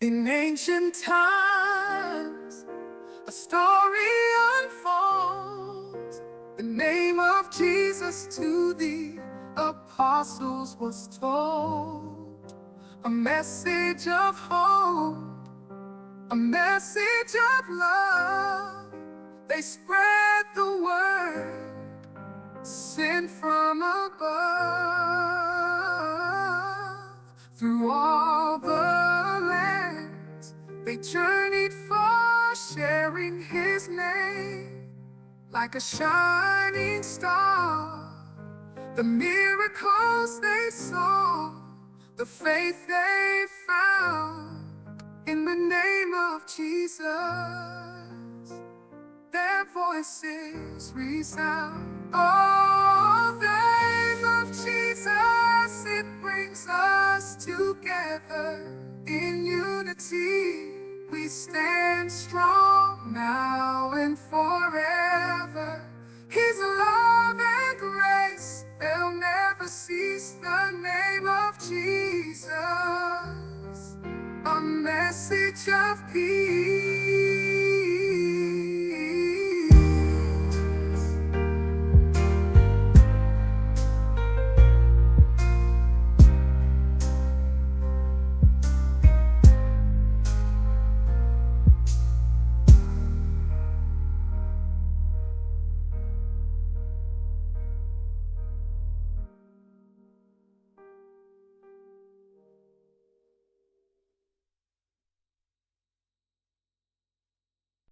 In ancient times, a story unfolds. The name of Jesus to the apostles was told. A message of hope, a message of love. They spread the word, sent from above. Through all the lands they journeyed far, sharing his name like a shining star. The miracles they saw, the faith they found in the name of Jesus. Their voices resound. Oh, the name of Jesus, it brings us together in unity. We stand strong now and forever. His love and grace, they'll never cease. The name of Jesus.